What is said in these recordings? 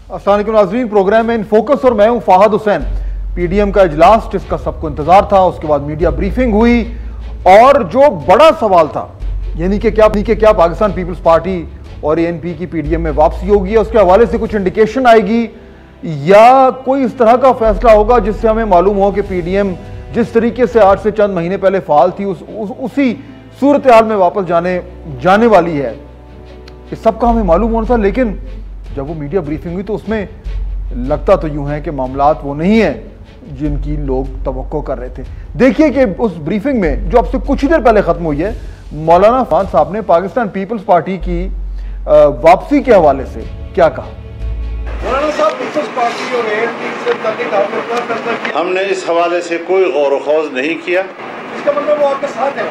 अस्सलाम वालेकुम नाज़रीन, प्रोग्राम में इन फोकस और मैं हूं फाहद हुसैन। पीडीएम का इजलास जिसका सबको इंतजार था, उसके बाद मीडिया ब्रीफिंग हुई और जो बड़ा सवाल था यानी कि क्या पाकिस्तान पीपल्स पार्टी और एएनपी की पीडीएम में वापसी होगी या उसके हवाले से कुछ इंडिकेशन आएगी या कोई इस तरह का फैसला होगा जिससे हमें मालूम हो कि पीडीएम जिस तरीके से आज से चंद महीने पहले फाल थी उसी सूरत हाल में वापस जाने वाली है। इस सब का हमें मालूम होना था, लेकिन जब वो मीडिया ब्रीफिंग हुई तो उसमें लगता तो यूं है कि मामलात वो नहीं है जिनकी लोग तवक्को कर रहे थे। देखिए कि उस ब्रीफिंग में जो अब से कुछ ही देर पहले खत्म हुई है, मौलाना खान साहब ने पाकिस्तान पीपल्स पार्टी की वापसी के हवाले से क्या कहा। मौलाना साहब, पीपल्स पार्टी और एएनपी से ताल्लुक आपने क्या फैसला किया? हमने इस हवाले से कोई गौर व खौज नहीं किया। इसका मतलब वो आपके साथ है?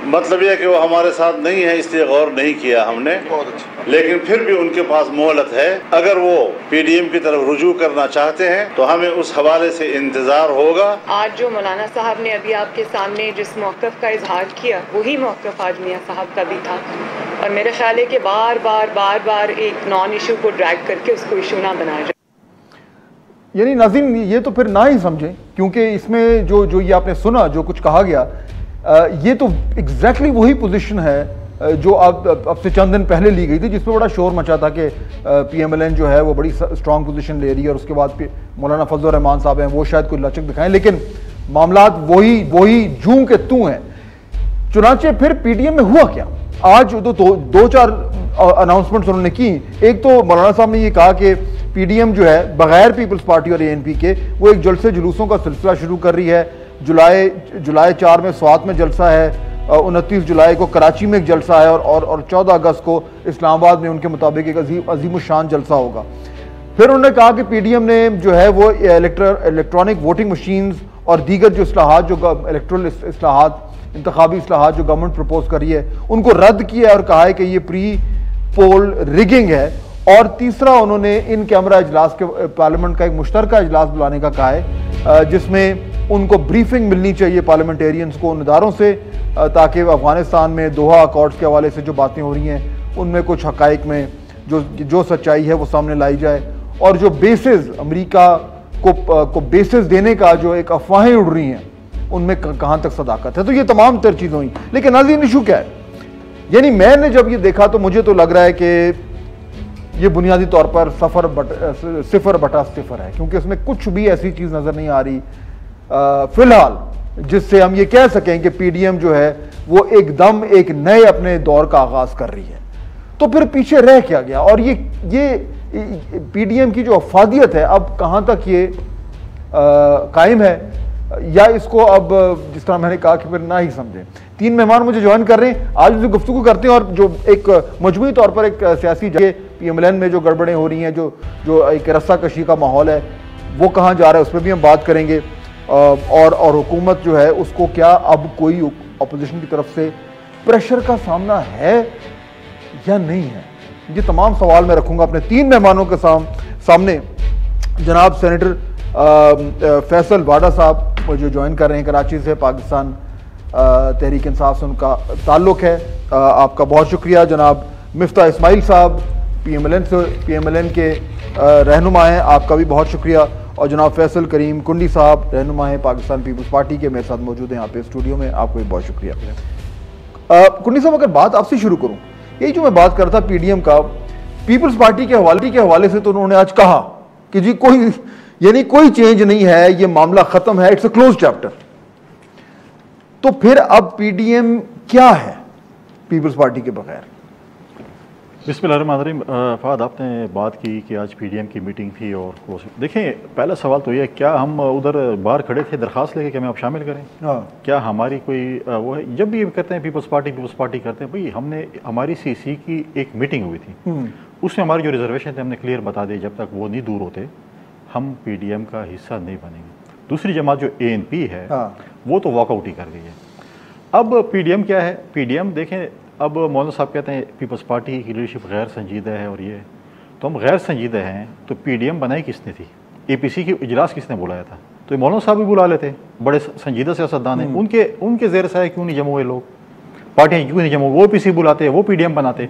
मतलब यह कि वो हमारे साथ नहीं है, इसलिए गौर नहीं किया हमने। बहुत अच्छा। लेकिन फिर भी उनके पास मोहलत है। अगर वो पीडीएम की तरफ रुजू करना चाहते हैं तो हमें उस हवाले से इंतजार होगा। आज जो मौलाना साहब ने अभी आपके सामने जिस मौक़िफ़ का इजहार किया, वही मौक़िफ़ आज मियाँ साहब का भी था और मेरे ख्याल है कि बार बार एक नॉन इशू को ड्रैग करके उसको इशू ना बनाया जाए। यानी नाज़रीन, ये तो फिर ना ही समझें, क्योंकि इसमें जो ये आपने सुना, जो कुछ कहा गया, ये तो एग्जैक्टली वही पोजीशन है जो अब से चंद दिन पहले ली गई थी, जिसमें बड़ा शोर मचा था कि पीएमएलएन जो है वो बड़ी स्ट्रांग पोजीशन ले रही है और उसके बाद मौलाना फजल रहमान साहब हैं, वो शायद कोई लचक दिखाएं, लेकिन मामलात वही जूं के तू हैं। चुनाचे फिर पीडीएम में हुआ क्या? आज दो चार अनाउंसमेंट्स उन्होंने की। एक तो मौलाना साहब ने ये कहा कि पीडीएम जो है बगैर पीपल्स पार्टी और एएनपी के वो एक जलसे जुलूसों का सिलसिला शुरू कर रही है। जुलाई 4 में स्वात में जलसा है, 29 जुलाई को कराची में एक जलसा है और 14 अगस्त को इस्लामाबाद में उनके मुताबिक एक अजीमुशान जलसा होगा। फिर उन्होंने कहा कि पीडीएम ने जो है वो इलेक्ट्रॉनिक वोटिंग मशीन्स और दीगर जो इस्लाहात, जो इलेक्ट्रल इस्लाहात, इंतखाबी इस्लाहात जो गवर्नमेंट प्रपोज कर रही है, उनको रद्द किया है और कहा है कि ये प्री पोल रिगिंग है। और तीसरा, उन्होंने इन कैमरा इजलास के पार्लियामेंट का एक मुश्तरका इजलास बुलाने का कहा है जिसमें उनको ब्रीफिंग मिलनी चाहिए पार्लियामेंटेरियंस को उन इदारों से, ताकि अफगानिस्तान में दोहा अकॉर्ड्स के हवाले से जो बातें हो रही हैं उनमें कुछ हकाइक में जो सच्चाई है वो सामने लाई जाए और जो बेसिस अमेरिका को बेसिस देने का जो एक अफवाहें उड़ रही हैं उनमें कहाँ तक सदाकत है। तो ये तमाम तर चीज़ें हुई, लेकिन नाज़रीन इशू क्या है? यानी मैंने जब ये देखा तो मुझे तो लग रहा है कि ये बुनियादी तौर पर सिफर बटा सिफर है, क्योंकि इसमें कुछ भी ऐसी चीज़ नज़र नहीं आ रही फिलहाल जिससे हम ये कह सकें कि पीडीएम जो है वो एकदम एक नए अपने दौर का आगाज कर रही है। तो फिर पीछे रह क्या गया? और ये पीडीएम की जो अफादियत है अब कहाँ तक ये कायम है या इसको अब जिस तरह मैंने कहा कि फिर ना ही समझें। 3 मेहमान मुझे ज्वाइन कर रहे हैं, आज जो गुफ्तगू करते हैं और जो एक मजमूई तौर पर एक सियासी पीएमएलएन में जो गड़बड़ें हो रही हैं, जो एक रस्साकशी का माहौल है वो कहाँ जा रहा है, उस पर भी हम बात करेंगे। और हुकूमत जो है उसको क्या अब कोई अपोजिशन की तरफ से प्रेशर का सामना है या नहीं है, ये तमाम सवाल मैं रखूंगा अपने 3 मेहमानों के सामने। जनाब सेनेटर फैसल वाडा साहब मुझे ज्वाइन कर रहे हैं कराची से, पाकिस्तान तहरीक इंसाफ से उनका ताल्लुक है, आपका बहुत शुक्रिया। जनाब मिफ्ता इस्माइल साहब पीएमएलएन के रहनुमा हैं, आपका भी बहुत शुक्रिया। और जनाब फैसल करीम कुंडी साहब रहनुमा हैं पाकिस्तान पीपल्स पार्टी के, मेरे साथ मौजूद हैं यहाँ पे स्टूडियो में, आपको भी बहुत शुक्रिया। कुंडी साहब, अगर बात आपसे शुरू करूँ, यही जो मैं बात कर रहा था पीडीएम का पीपल्स पार्टी के हवाले से, तो उन्होंने आज कहा कि जी कोई चेंज नहीं है, ये मामला खत्म है, इट्स अ क्लोज चैप्टर। तो फिर अब पीडीएम क्या है पीपल्स पार्टी के बगैर? बिस्मिल्लाहिर्रहमानिर्रहीम। फहद, आपने बात की कि आज पीडीएम की मीटिंग थी और वो देखें, पहला सवाल तो ये, क्या हम उधर बाहर खड़े थे दरख्वास्त लेके कि हमें आप शामिल करें? क्या हमारी कोई वो है? जब भी ये कहते हैं पीपल्स पार्टी करते हैं, भाई हमारी सीसी की एक मीटिंग हुई थी, उसमें हमारी जो रिजर्वेशन थे हमने क्लियर बता दी, जब तक वो नहीं दूर होते हम पीडीएम का हिस्सा नहीं बनेंगे। दूसरी जमात जो एएनपी है वो तो वॉकआउट ही कर गई है। अब पीडीएम क्या है? पीडीएम देखें, अब मौलाना साहब कहते हैं पीपल्स पार्टी की लीडरशिप गैर संजीदा है और ये, तो हम गैर संजीदा हैं तो पीडीएम बनाई किसने थी? एपीसी की इजलास किसने बुलाया था? तो मौलाना साहब भी बुला लेते, बड़े संजीदा सियासतदान हैं, उनके जेर साए क्यों नहीं जमा हुए लोग? पार्टियां क्यों नहीं जमा, वो पीसी बुलाते, वो पीडीएम बनाते।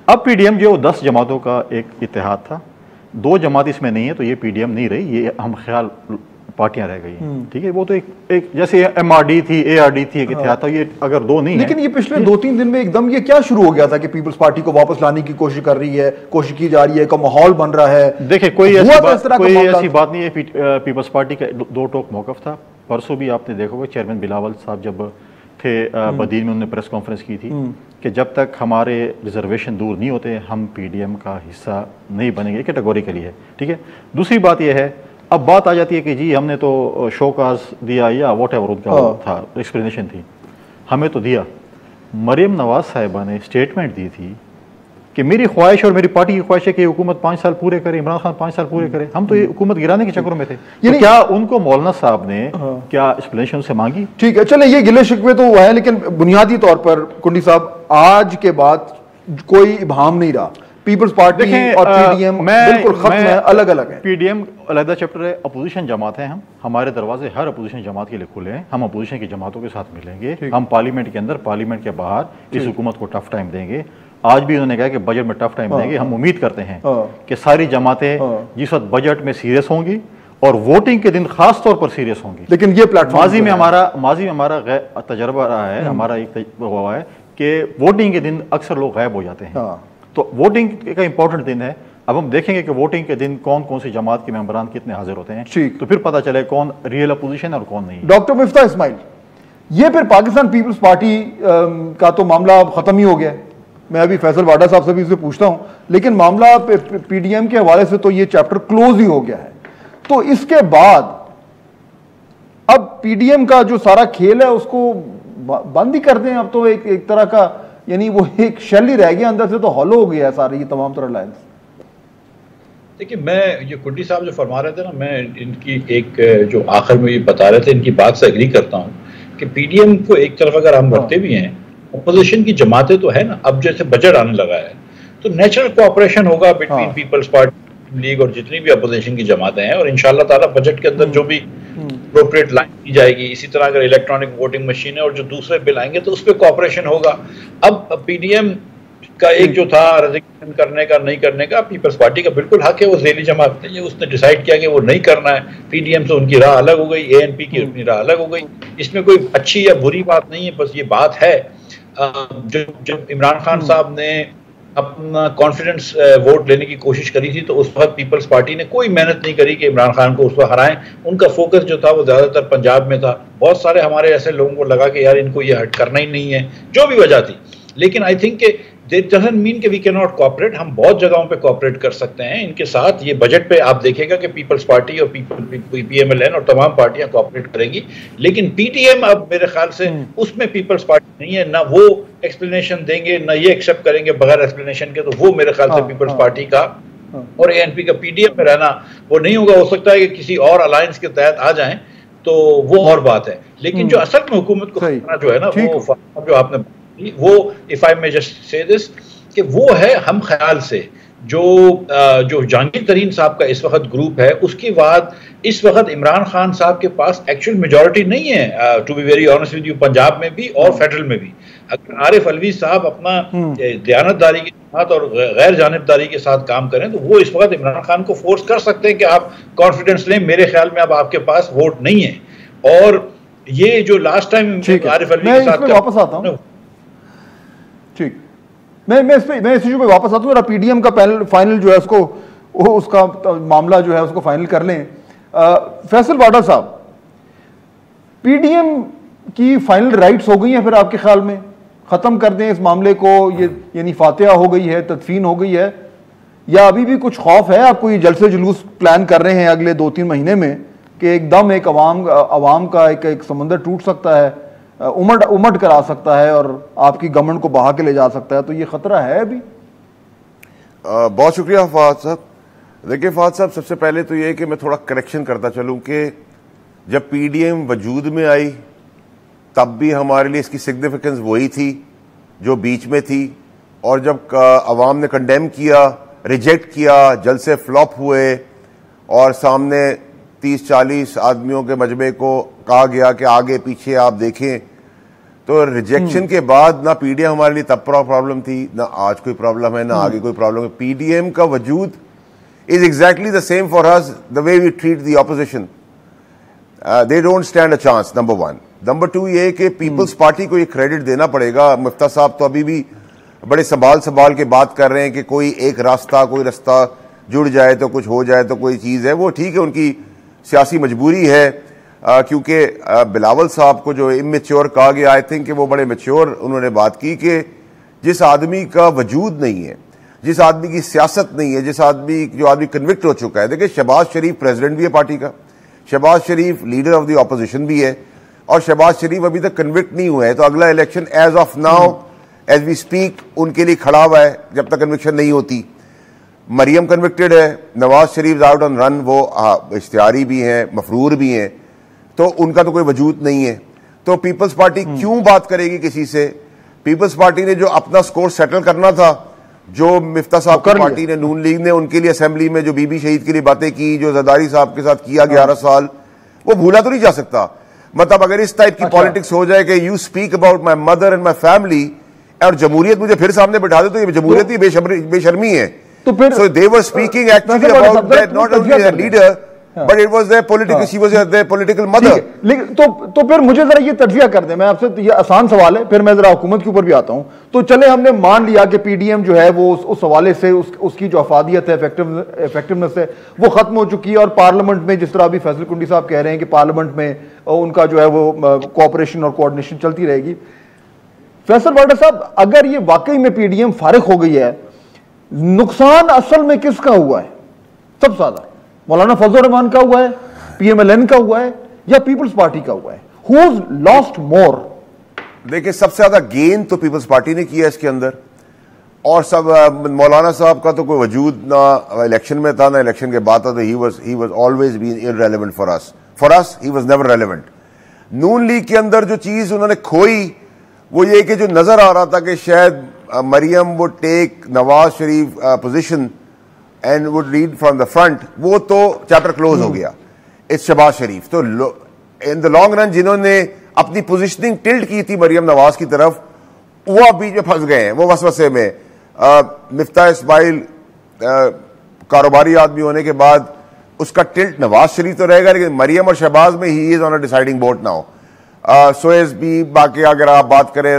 अब पीडीएम जो 10 जमातों का एक इत्तेहाद था, 2 जमात इसमें नहीं है, तो ये पीडीएम नहीं रही, ये हम ख्याल पार्टियां रह गई हैं। ठीक है, वो तो एक जैसे एमआरडी थी, एआरडी थी, एक इत्तेहाद था, ये अगर 2 नहीं है। लेकिन ये पिछले 2-3 दिन में एकदम ये क्या शुरू हो गया था कि पीपल्स पार्टी को वापस लाने की कोशिश कर रही है, कोशिश की जा रही है, का माहौल बन रहा है। देखिए, कोई ऐसी बात नहीं है। पीपल्स पार्टी का 2 टोक मौकफ था। परसों भी आपने देखा होगा, चेयरमैन बिलावल साहब जब थे बदीन में, उन्होंने प्रेस कॉन्फ्रेंस की थी कि जब तक हमारे रिजर्वेशन दूर नहीं होते हम पीडीएम का हिस्सा नहीं बनेंगे, कैटेगोरिकली है। ठीक है, दूसरी बात यह है, अब बात आ जाती है कि जी हमने तो शोकाज दिया या वॉट एवर उनका था, एक्सप्लेनेशन थी, हमें तो दिया। मरियम नवाज साहिबा ने स्टेटमेंट दी थी कि मेरी ख्वाहिश और मेरी पार्टी की ख्वाहिश है कि हुकूमत 5 साल पूरे करे, इमरान खान 5 साल पूरे करे। हम तो ये हुकूमत गिराने के चक्करों में थे। तो क्या उनको मौलाना साहब ने क्या एक्सप्लेनेशन से मांगी? ठीक है, चले ये गिले शिकवे तो है, लेकिन बुनियादी तौर पर कुंडी साहब आज के बाद कोई इबाम नहीं रहा। पीपल्स पार्टी और पीडीएम बिल्कुल खत्म है, अलग अलग है। पीडीएम अलग चैप्टर है, अपोजिशन जमात है। हम हमारे दरवाजे हर अपोजिशन जमात के लिए खुले हैं। हम अपोजिशन की जमातों के साथ मिलेंगे, हम पार्लियामेंट के अंदर, पार्लियामेंट के बाहर इस हुकूमत को टफ टाइम देंगे। आज भी उन्होंने कहा कि बजट में टफ टाइम देंगे। हम उम्मीद करते हैं कि सारी जमातें जिस वक्त बजट में सीरियस होंगी और वोटिंग के दिन खास तौर पर सीरियस होंगी। लेकिन ये प्लेटफॉर्म माजी में हमारा तजर्बा रहा है, हमारा एक हुआ है कि वोटिंग के दिन अक्सर लोग गायब हो जाते हैं। तो वोटिंग का इंपॉर्टेंट दिन है। अब हम देखेंगे कि वोटिंग के दिन कौन कौन सी जमात के मेंबरान कितने हाजिर होते हैं, तो फिर पता चले कौन रियल अपोजिशन और कौन नहीं। डॉक्टर मिफ्ता इस्माइल, ये फिर पाकिस्तान पीपल्स पार्टी का तो मामला खत्म ही हो गया। मैं अभी फैसल वाडा साहब से भी इससे पूछता हूं, लेकिन मामला पीडीएम के हवाले से तो ये चैप्टर क्लोज ही हो गया है। तो इसके बाद अब पीडीएम का जो सारा खेल है उसको बंद ही कर दें। अब तो एक तरह का, यानी वो एक शेल ही रह गया, अंदर से तो हॉलो हो गया है सारी ये तमाम तरह अलायंस। देखिए, मैं ये कुंडी साहब जो फरमा रहे थे ना, मैं इनकी एक जो आखिर में ये बता रहे थे, इनकी बात से एग्री करता हूँ कि पीडीएम को एक तरफ अगर हम रखते भी हैं, अपोजिशन की जमातें तो है ना, अब जैसे बजट आने लगा है तो नेचुरल कोऑपरेशन होगा बिटवीन पीपल्स पार्टी, लीग और जितनी भी अपोजिशन की जमातें हैं। और इंशाल्लाह ताला बजट के अंदर जो भी अप्रोप्रिएट लाइन की जाएगी, इसी तरह अगर इलेक्ट्रॉनिक वोटिंग मशीन है और जो दूसरे बिल आएंगे तो उस पर कोऑपरेशन होगा। अब पीडीएम का एक जो था रेजिग्नेशन करने का, नहीं करने का, पीपल्स पार्टी का बिल्कुल हक है। वो ज़ेली जमात ने उसने डिसाइड किया कि वो नहीं करना है। पीडीएम से उनकी राह अलग हो गई, एएनपी की अपनी राह अलग हो गई। इसमें कोई अच्छी या बुरी बात नहीं है, बस ये बात है जब इमरान खान साहब ने अपना कॉन्फिडेंस वोट लेने की कोशिश करी थी तो उस वक्त पीपल्स पार्टी ने कोई मेहनत नहीं करी कि इमरान खान को उस वक्त हराएं। उनका फोकस जो था वो ज़्यादातर पंजाब में था। बहुत सारे हमारे ऐसे लोगों को लगा कि यार इनको ये हट करना ही नहीं है, जो भी वजह थी। लेकिन आई थिंक कि दैट डजंट मीन कि वी कैन नॉट कोऑपरेट। हम बहुत जगहों पे कोऑपरेट कर सकते हैं इनके साथ। ये बजट पे आप देखेगा कि पीपल्स पार्टी और पीएमएलएन और तमाम पार्टियां कोऑपरेट करेंगी। लेकिन पीटीएम अब मेरे ख्याल से उसमें पीपल्स पार्टी नहीं है, ना वो एक्सप्लेनेशन देंगे, ना ये एक्सेप्ट करेंगे बगैर एक्सप्लेनेशन के। तो वो मेरे ख्याल से पीपल्स पार्टी का और एएनपी का पीडीएम में रहना वो नहीं होगा। हो सकता है कि किसी और अलायंस के तहत आ जाएं तो वो और बात है। लेकिन जो असल में हुकूमत को जो है ना, वो जो आपने वो if I may just say this कि वो है हम ख्याल से जो जहांगीर तरीन साहब का इस वक्त ग्रुप है, उसके बाद इस वक्त इमरान खान साहब के पास एक्चुअल मेजॉरिटी नहीं है, to be very honest with you, Punjab में भी और फेडरल में भी। अगर आरिफ अलवी साहब अपना दयानतदारी के साथ और गैर जानिबदारी के साथ काम करें तो वो इस वक्त इमरान खान को फोर्स कर सकते हैं कि आप कॉन्फिडेंस लें। मेरे ख्याल में अब आपके पास वोट नहीं है। और ये जो लास्ट टाइम आरिफ अलवी के साथ वापस आता हूं, ठीक, मैं इस इशू पे वापस आता हूँ। पीडीएम का पैनल फाइनल जो है उसका मामला जो है उसको फाइनल कर लें। फैसल वाडा साहब, पीडीएम की फाइनल राइट्स हो गई हैं फिर आपके ख्याल में? खत्म कर दें इस मामले को, ये यानी फातिहा हो गई है, तदफीन हो गई है, या अभी भी कुछ खौफ है? आपको ये जलसे जुलूस प्लान कर रहे हैं अगले 2-3 महीने में कि एकदम एक अवाम का एक समंदर टूट सकता है, उमड़ कर आ सकता है और आपकी गवर्नमेंट को बहा के ले जा सकता है, तो ये खतरा है अभी? बहुत शुक्रिया फवाद साहब। देखिए फवाद साहब, सबसे पहले तो ये कि मैं थोड़ा करेक्शन करता चलूं कि जब पीडीएम वजूद में आई तब भी हमारे लिए इसकी सिग्निफिकेंस वही थी जो बीच में थी, और जब अवाम ने कंडेम किया, रिजेक्ट किया, जलसे फ्लॉप हुए और सामने 30-40 आदमियों के मजमे को कहा गया कि आगे पीछे आप देखें, तो रिजेक्शन के बाद ना पीडीएम हमारे लिए तब प्रॉब्लम थी, ना आज कोई प्रॉब्लम है, ना आगे कोई प्रॉब्लम है। पीडीएम का वजूद is exactly the same for us the way we treat the opposition. They don't stand a chance, number one. Number two ये कि पीपल्स पार्टी को ये क्रेडिट देना पड़ेगा। मुफ्ता साहब तो अभी भी बड़े संभाल के बात कर रहे हैं कि कोई एक रास्ता, कोई रास्ता जुड़ जाए तो कुछ हो जाए तो कोई चीज़ है, वो ठीक है, उनकी सियासी मजबूरी है। क्योंकि बिलावल साहब को जो इमेच्योर कहा गया, आई थिंक कि वो बड़े मेच्योर उन्होंने बात की कि जिस आदमी का वजूद नहीं है, जिस आदमी की सियासत नहीं है, जो आदमी कन्विक्ट हो चुका है। देखिए शहबाज शरीफ प्रेसिडेंट भी है पार्टी का, शहबाज शरीफ लीडर ऑफ द ऑपोजिशन भी है, और शहबाज शरीफ अभी तक कन्विक्ट नहीं हुआ है। तो अगला election as of now as we speak उनके लिए खड़ा हुआ है जब तक कन्विक्शन नहीं होती। मरियम कन्विक्टेड है, Nawaz Sharif out on run, वो इश्तिहारी भी हैं, मफरूर भी हैं, तो उनका तो कोई वजूद नहीं है। तो पीपल्स पार्टी क्यों बात करेगी किसी से? पीपल्स पार्टी ने जो अपना स्कोर सेटल करना था, जो मिफ्ता साहब की पार्टी ने, नून लीग ने उनके लिए असेंबली में जो बीबी शहीद के लिए बातें की, जो जरदारी साहब के साथ किया 11 साल, वो भूला तो नहीं जा सकता। मतलब अगर इस टाइप की पॉलिटिक्स हो जाए कि you speak about my mother and my family और जमहूरियत मुझे फिर सामने बैठा दे, तो ये जमहूरियत ही बेशर्मी है। तो फिर so they were speaking actually about that, not only a leader but it was their political, she was their political mother. लेकिन तो फिर मुझे जरा ये तज्जिया कर दे, मैं आपसे, ये आसान सवाल है, फिर मैं जरा हुकूमत के ऊपर भी आता हूं। तो चले हमने मान लिया कि पीडीएम जो है वो उस हवाले से उसकी जो अफादियत है, इफेक्टिवनेस है, वो खत्म हो चुकी है। और पार्लियामेंट में जिस तरह अभी फैसल कुंडी साहब कह रहे हैं कि पार्लियामेंट में उनका जो है वो कोऑपरेशन और कोऑर्डिनेशन चलती रहेगी। फैसल वाडा साहब, अगर ये वाकई में पीडीएम फारिग हो गई है, नुकसान असल में किसका हुआ है सबसे ज्यादा? मौलाना फजल रहमान का हुआ है, पीएमएलएन का हुआ है, या पीपल्स पार्टी का हुआ है? Who's lost more? देखिए सबसे ज्यादा गेन तो पीपल्स पार्टी ने किया इसके अंदर, और सब मौलाना साहब का तो कोई वजूद ना इलेक्शन में था ना इलेक्शन के बाद था। तो he was always been irrelevant for us he was never relevant. Noon League के अंदर जो चीज उन्होंने खोई वो ये कि जो नजर आ रहा था कि शायद Maryam would take Nawaz Sharif position and would lead from the front, वो तो चैप्टर क्लोज हो गया। इट्स शहबाज शरीफ। तो इन द लॉन्ग रन जिन्होंने अपनी पोजीशनिंग टिल्ट की थी मरियम नवाज की तरफ, वो अब बीच में फंस गए हैं, वो वसवसे में। मिफ्ता इस्माइल कारोबारी आदमी होने के बाद उसका टिल्ट नवाज शरीफ तो रहेगा, लेकिन मरियम और शहबाज में he is on a deciding boat now. सोएज भी, बाकी अगर आप बात करें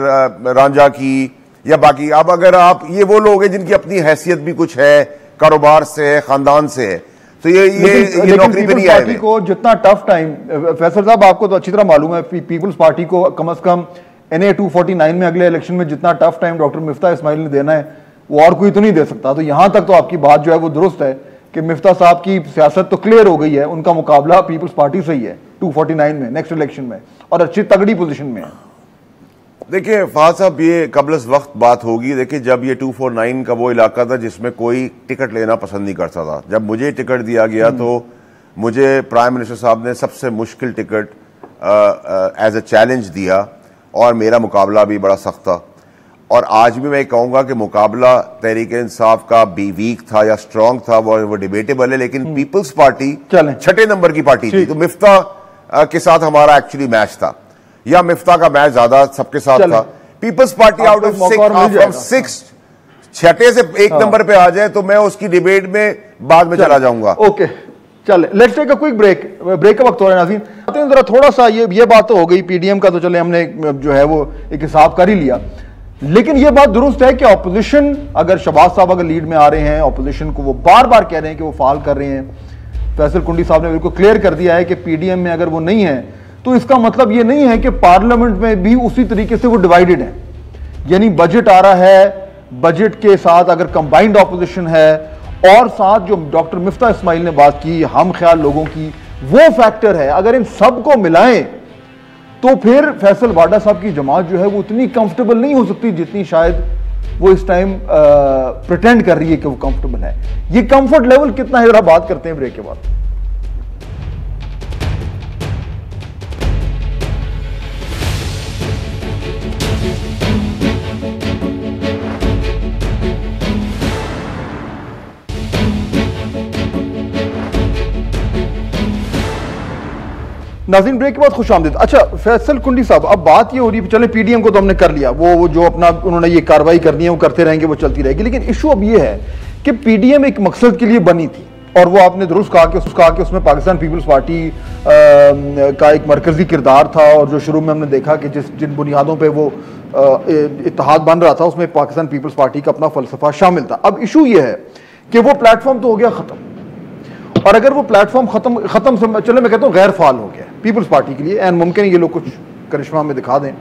रांझा की या बाकी, अब अगर आप ये वो लोग हैं जिनकी अपनी हैसियत भी कुछ है, कारोबार से है, खानदान से है, तो ये नौकरी पे नहीं आए। को जितना टफ टाइम, फैसल साहब आपको तो अच्छी तरह मालूम है, पीपल्स पार्टी को कम से कम NA 249 में अगले इलेक्शन में जितना tough time doctor Miftah Ismail ने देना है वो और कोई तो नहीं दे सकता। तो यहां तक तो आपकी बात जो है वो दुरुस्त है कि मिफ्ता साहब की सियासत तो क्लियर हो गई है, उनका मुकाबला पीपल्स पार्टी से ही है 249 में नेक्स्ट इलेक्शन में, और अच्छी तगड़ी पोजीशन में है। देखिए फहद साहब, ये कबल इस वक्त बात होगी। देखिए जब ये 249 का वो इलाका था जिसमें कोई टिकट लेना पसंद नहीं करता था, जब मुझे टिकट दिया गया तो मुझे प्राइम मिनिस्टर साहब ने सबसे मुश्किल टिकट एज ए चैलेंज दिया, और मेरा मुकाबला भी बड़ा सख्त था। और आज भी मैं कहूंगा कि मुकाबला तहरीक इंसाफ का भी वीक था या स्ट्रांग था, वो डिबेटेबल है, लेकिन पीपल्स पार्टी छठे नंबर की पार्टी थी। तो मिफ्ता के साथ हमारा एक्चुअली मैच था, या मिफ्ता का मैच ज्यादा सबके साथ था। पीपल्स पार्टी आउट ऑफ 6 छठे से एक नंबर पे आ जाए तो मैं उसकी डिबेट में बाद में चला जाऊंगा। ओके, चले let's take a quick break का वक्त हो रहा है नाज़रीन। जरा थोड़ा सा ये बात तो हो गई पीडीएम का, तो चले हमने जो है वो एक हिसाब कर ही लिया, लेकिन ये बात दुरुस्त है कि ऑपोजिशन, अगर शहबाज साहब अगर लीड में आ रहे हैं, ऑपोजिशन को वो बार बार कह रहे हैं कि वो फाल कर रहे हैं। फैसल कुंडी साहब ने बिल्कुल क्लियर कर दिया है कि पीडीएम में अगर वो नहीं है तो इसका मतलब ये नहीं है कि पार्लियामेंट में भी उसी तरीके से वो डिवाइडेड है। यानी बजट आ रहा है, बजट के साथ अगर कंबाइंड ऑपोजिशन है, और साथ जो डॉक्टर मिफ्ता इस्माइल ने बात की हम ख्याल लोगों की, वो फैक्टर है। अगर इन सब को मिलाएं तो फिर फैसल वाडा साहब की जमात जो है वो उतनी कंफर्टेबल नहीं हो सकती जितनी शायद वो इस टाइम प्रिटेंड कर रही है कि वो कंफर्टेबल है। ये कंफर्ट लेवल कितना है, जरा बात करते हैं ब्रेक के बाद। नाज़रीन ब्रेक के बाद खुश आमदीद। अच्छा फैसल कुंडी साहब, अब बात ये हो रही है, चले पीडीएम को तो हमने कर लिया, वो जो अपना उन्होंने ये कार्रवाई करनी है वो करते रहेंगे, वो चलती रहेगी, लेकिन इशू अब ये है कि पीडीएम एक मकसद के लिए बनी थी और वो आपने दुरुस्त कहा कि उसमें पाकिस्तान पीपल्स पार्टी का एक मरकजी किरदार था, और जो शुरू में हमने देखा कि जिन बुनियादों पर वो इत्तेहाद बन रहा था उसमें पाकिस्तान पीपल्स पार्टी का अपना फलसफा शामिल था। अब इशू ये है कि वो प्लेटफॉर्म तो हो गया ख़त्म, और अगर वो प्लेटफॉर्म खत्म से चले, मैं कहता हूँ गैर फाल हो गया पीपल्स पार्टी के लिए, एंड मुमकिन है ये लोग कुछ करिश्मा में दिखा दें,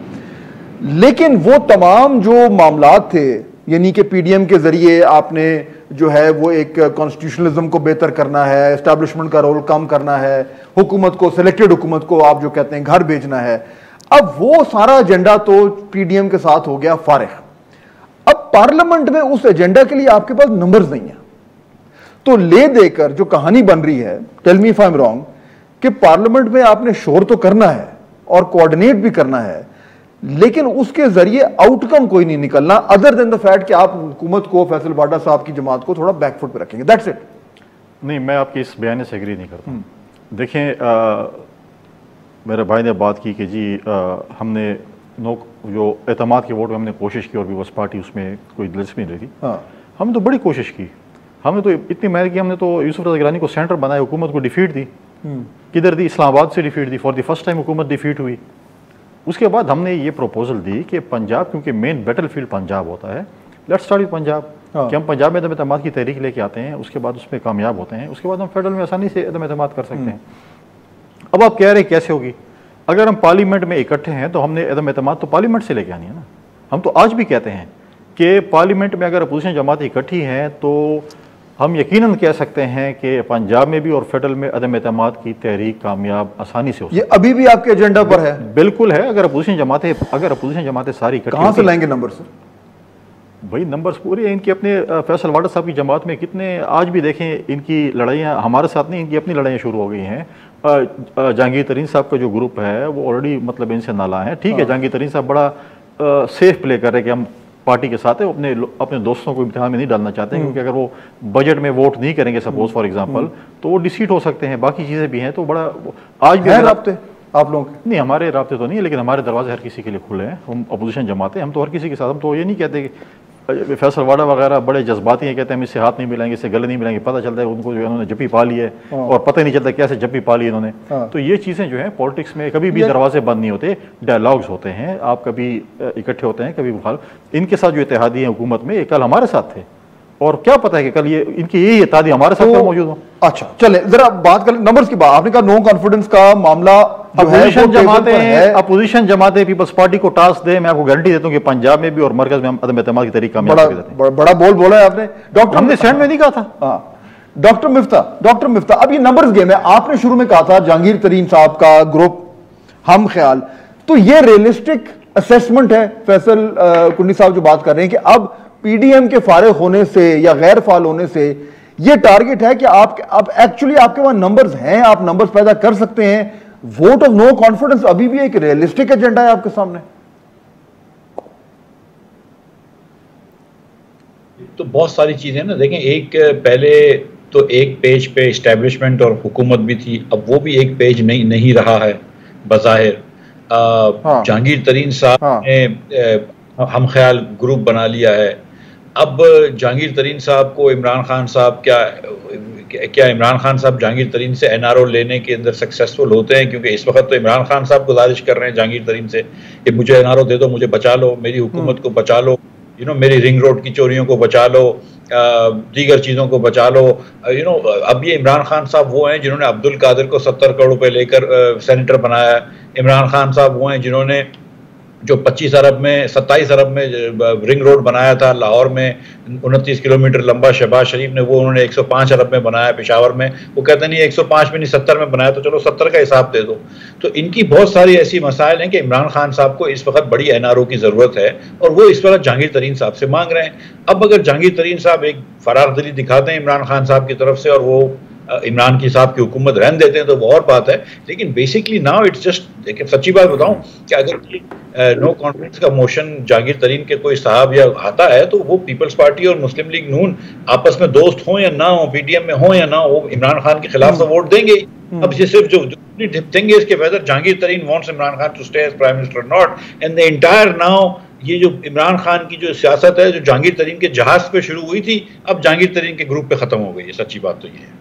लेकिन वो तमाम जो मामलात थे, यानी कि पीडीएम के जरिए आपने जो है वो एक कॉन्स्टिट्यूशनलिज्म को बेहतर करना है, एस्टैब्लिशमेंट का रोल कम करना है, हुकूमत को, सिलेक्टेड हुकूमत को आप जो कहते हैं घर भेजना है, अब वो सारा एजेंडा तो पीडीएम के साथ हो गया फारिग। अब पार्लियामेंट में उस एजेंडा के लिए आपके पास नंबर्स नहीं है, तो ले देकर जो कहानी बन रही है, tell me if I am wrong, कि पार्लियामेंट में आपने शोर तो करना है और कोऑर्डिनेट भी करना है, लेकिन उसके जरिए आउटकम कोई नहीं निकलना अदर देन द फैक्ट कि आप हुकूमत को, फैसल वाडा साहब की जमात को थोड़ा बैकफुट पे रखेंगे, दैट्स इट। नहीं, मैं आपकी इस बयान से एग्री नहीं करता। देखें, मेरे भाई ने बात की कि जी हमने जो एतमाद के वोट में हमने कोशिश की और पीपल्स पार्टी उसमें कोई दिलचस्पी नहीं रही। हमने तो बड़ी कोशिश की, हमने तो इतनी मेहनत की, हमने तो यूसुफ रज़ा गिलानी को सेंटर बनाया, हुकूमत को डिफीट दी। किधर दी? इस्लामाबाद से defeat the, for the first time हुकूमत डिफीट हुई। उसके बाद हमने ये प्रपोजल दी कि पंजाब, क्योंकि मेन बैटल फील्ड पंजाब होता है, लेट्स स्टार्ट विद पंजाब, कि हम पंजाब में एतमाद की तहरीक लेके आते हैं, उसके बाद उसमें कामयाब होते हैं, उसके बाद हम फेडरल में आसानी से एतमाद कर सकते हैं। अब आप कह रहे हैं कैसे होगी? अगर हम पार्लियामेंट में इकट्ठे हैं तो हमने एतमाद तो पार्लियामेंट से लेके आनी है ना। हम तो आज भी कहते हैं कि पार्लियामेंट में अगर अपोजिशन जमातें इकट्ठी हैं तो हम यकीनन कह सकते हैं कि पंजाब में भी और फेडरल में अदम एतमाद की तहरीक कामयाब आसानी से हो। ये अभी भी आपके एजेंडा पर है? बिल्कुल है। अगर अपोजिशन जमातें सारी इकट्ठी, कहां से लाएंगे नंबर सर? भाई नंबर्स पूरे इनके अपने फैसल वाडा साहब की जमात में कितने, आज भी देखें इनकी लड़ाइयाँ हमारे साथ नहीं, इनकी अपनी लड़ाइयाँ शुरू हो गई हैं। जहांगीर तरीन साहब का जो ग्रुप है वो ऑलरेडी मतलब इनसे नाला है, ठीक है। जहांगीर तरीन साहब बड़ा सेफ प्ले कर रहे हैं कि हम पार्टी के साथ है, अपने दोस्तों को इम्तिहान में नहीं डालना चाहते हैं, क्योंकि अगर वो बजट में वोट नहीं करेंगे सपोज फॉर एग्जांपल तो वो डिसीट हो सकते हैं। बाकी चीज़ें भी हैं, तो बड़ा आज भी राब्ते आप लोग नहीं, हमारे राब्ते तो नहीं, लेकिन हमारे दरवाजे हर किसी के लिए खुले हैं। हम अपोजिशन जमाते हैं, हम तो हर किसी के साथ, हम तो ये नहीं कहते कि फैसल वाडा वगैरह बड़े जज्बाती हैं, कहते हैं हम इससे हाथ नहीं मिलाएंगे, इससे गले नहीं मिलाएंगे, पता चलता है उनको जो है उन्होंने जप्पी पा ली है और पता ही नहीं चलता कैसे जप्पी पा ली इन्होंने। तो ये चीज़ें जो है पॉलिटिक्स में कभी भी दरवाजे बंद नहीं होते, डायलॉग्स होते हैं, आप कभी इकट्ठे होते हैं, कभी मुखालिफ। इनके साथ जो इत्तेहादी हैं हुकूमत में, ये कल हमारे साथ थे, और क्या पता है कि कल ये इनकी यही इत्तेहादी हमारे साथ मौजूद हो। अच्छा चले जरा बात करें नंबर्स की बात। आपने कहा नो कॉन्फिडेंस का मामला अपोजिशन जमातें पीपल्स पार्टी को टास्क दे, मैं आपको गारंटी देता हूं कि पंजाब में भी और मरकज में हम अदम एतमाद की तरीका में बड़ा बोल बोला है आपने। डॉक्टर हमने सेंड में नहीं कहा था। डॉक्टर मिफ्ता, अब ये नंबर्स गेम है। आपने शुरू में कहा था जहांगीर तरीन साहब का ग्रुप हम ख्याल, तो ये रियलिस्टिक असेसमेंट है फैसल कुंडी साहब जो बात कर रहे हैं कि अब पीडीएम के फारिग होने से या गैर फाल होने से ये टारगेट है कि आप एक्चुअली आपके वहां नंबर्स हैं, आप नंबर्स पैदा कर सकते हैं। वोट ऑफ नो कॉन्फिडेंस अभी भी एक रियलिस्टिक एजेंडा है आपके सामने? तो बहुत सारी चीजें ना, देखें, एक पहले तो एक पेज पे एस्टैब्लिशमेंट और हुकूमत भी थी, अब वो भी एक पेज नहीं रहा है बज़ाहिर। जहांगीर तरीन साहब ने हम ख्याल ग्रुप बना लिया है। अब जहांगीर तरीन साहब को इमरान खान साहब क्या इमरान खान साहब जहांगीर तरीन से एनआरओ लेने के अंदर सक्सेसफुल होते हैं? क्योंकि इस वक्त तो इमरान खान साहब गुजारिश कर रहे हैं जहांगीर तरीन से कि मुझे एनआरओ दे दो, मुझे बचा लो, मेरी हुकूमत को बचा लो, मेरी रिंग रोड की चोरियों को बचा लो, दीगर चीज़ों को बचा लो। अब ये इमरान खान साहब वो हैं जिन्होंने अब्दुल कादिर को 70 करोड़ रुपए लेकर सेनेटर बनाया। इमरान खान साहब वो हैं जिन्होंने जो 25 अरब में 27 अरब में रिंग रोड बनाया था लाहौर में, 29 किलोमीटर लंबा। शहबाज शरीफ ने वो उन्होंने 105 अरब में बनाया पेशावर में। वो कहते नहीं 105 में नहीं 70 में बनाया, तो चलो 70 का हिसाब दे दो। तो इनकी बहुत सारी ऐसी मसाइल हैं कि इमरान खान साहब को इस वक्त बड़ी एनआरओ की ज़रूरत है और वो इस वक्त जहांगीर तरीन साहब से मांग रहे हैं। अब अगर जहांगीर तरीन साहब एक फरार दिली दिखाते हैं इमरान खान साहब की तरफ से और वो इमरान की साहब की हुकूमत रहने देते हैं तो वो और बात है, लेकिन बेसिकली नाउ इट्स जस्ट, देखिए सच्ची बात बताऊं कि अगर नो कॉन्फिडेंस का मोशन जहांगीर तरीन के कोई साहब या आता है तो वो पीपल्स पार्टी और मुस्लिम लीग नून आपस में दोस्त हों या ना हो, पीडीएम में हो या ना हो, इमरान खान के खिलाफ तो वोट देंगे ही। अब ये सिर्फ जो थिंग इज कि whether Jahangir Tareen wants Imran Khan to stay as prime minister not, and the entire now ये जो इमरान खान की जो सियासत है जो जहांगीर तरीन के जहाज पे शुरू हुई थी अब जहांगीर तरीन के ग्रुप पे खत्म हो गई है। सच्ची बात तो ये है।